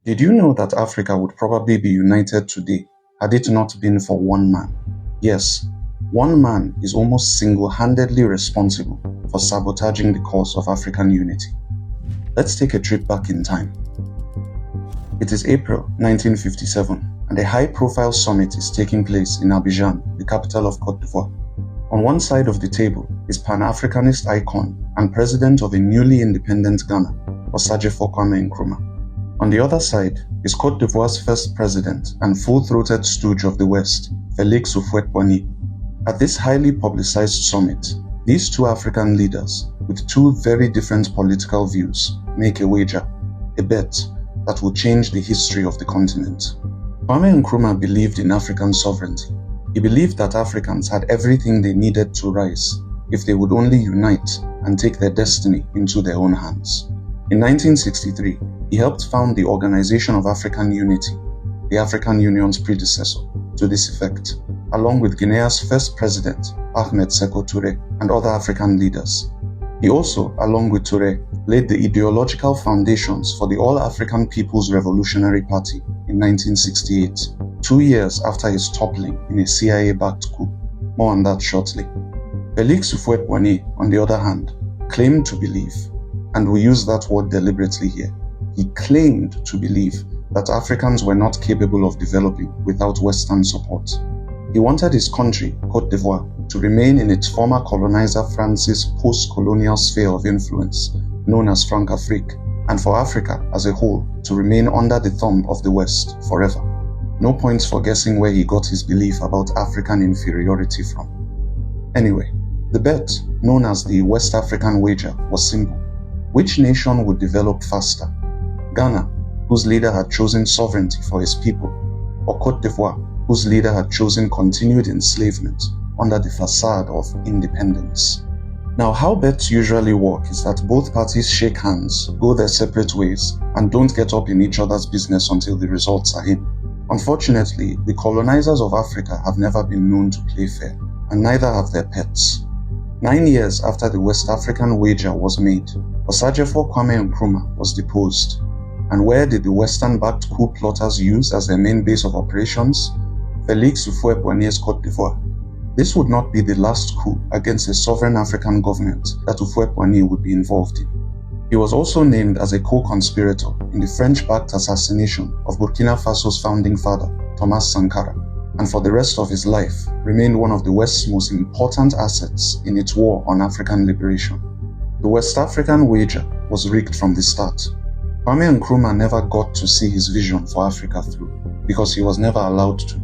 Did you know that Africa would probably be united today had it not been for one man? Yes, one man is almost single-handedly responsible for sabotaging the cause of African unity. Let's take a trip back in time. It is April 1957 and a high-profile summit is taking place in Abidjan, the capital of Côte d'Ivoire. On one side of the table is Pan-Africanist icon and president of a newly independent Ghana, Kwame Nkrumah. On the other side is Côte d'Ivoire's first president and full-throated stooge of the West, Felix Boigny. At this highly publicized summit, these two African leaders, with two very different political views, make a wager, a bet, that will change the history of the continent. Kwame Nkrumah believed in African sovereignty. He believed that Africans had everything they needed to rise if they would only unite and take their destiny into their own hands. In 1963, he helped found the Organization of African Unity, the African Union's predecessor, to this effect, along with Guinea's first president, Ahmed Sékou Touré, and other African leaders. He also, along with Touré, laid the ideological foundations for the All-African People's Revolutionary Party in 1968, 2 years after his toppling in a CIA-backed coup. More on that shortly. Felix Boigny, on the other hand, claimed to believe, and we use that word deliberately here, he claimed to believe that Africans were not capable of developing without Western support. He wanted his country, Côte d'Ivoire, to remain in its former colonizer France's post-colonial sphere of influence, known as Francophrique, and for Africa as a whole to remain under the thumb of the West forever. No points for guessing where he got his belief about African inferiority from. Anyway, the bet, known as the West African wager, was simple. Which nation would develop faster? Ghana, whose leader had chosen sovereignty for his people, or Côte d'Ivoire, whose leader had chosen continued enslavement under the facade of independence. Now, how bets usually work is that both parties shake hands, go their separate ways, and don't get up in each other's business until the results are in. Unfortunately, the colonizers of Africa have never been known to play fair, and neither have their pets. 9 years after the West African wager was made, Kwame Nkrumah was deposed. And where did the Western-backed coup plotters use as their main base of operations? Felix Boigny's Côte d'Ivoire. This would not be the last coup against a sovereign African government that Boigny would be involved in. He was also named as a co-conspirator in the French-backed assassination of Burkina Faso's founding father, Thomas Sankara, and for the rest of his life remained one of the West's most important assets in its war on African liberation. The West African wager was rigged from the start. Kwame Nkrumah never got to see his vision for Africa through because he was never allowed to,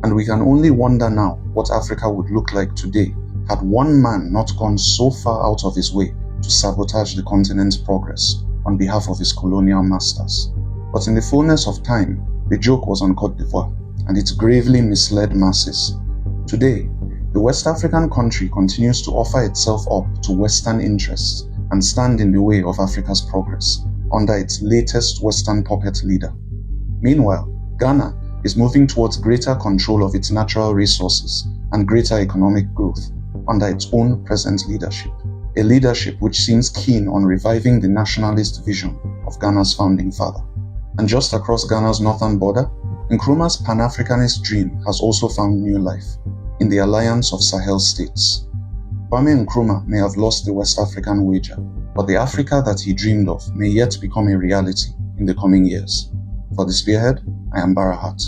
and we can only wonder now what Africa would look like today had one man not gone so far out of his way to sabotage the continent's progress on behalf of his colonial masters. But in the fullness of time, the joke was on Côte d'Ivoire, and it gravely misled masses. Today, the West African country continues to offer itself up to Western interests and stand in the way of Africa's progress under its latest Western puppet leader. Meanwhile, Ghana is moving towards greater control of its natural resources and greater economic growth under its own present leadership, a leadership which seems keen on reviving the nationalist vision of Ghana's founding father. And just across Ghana's northern border, Nkrumah's Pan-Africanist dream has also found new life in the alliance of Sahel states. Kwame Nkrumah may have lost the West African wager, but the Africa that he dreamed of may yet become a reality in the coming years. For the Spearhead, I am Barahat.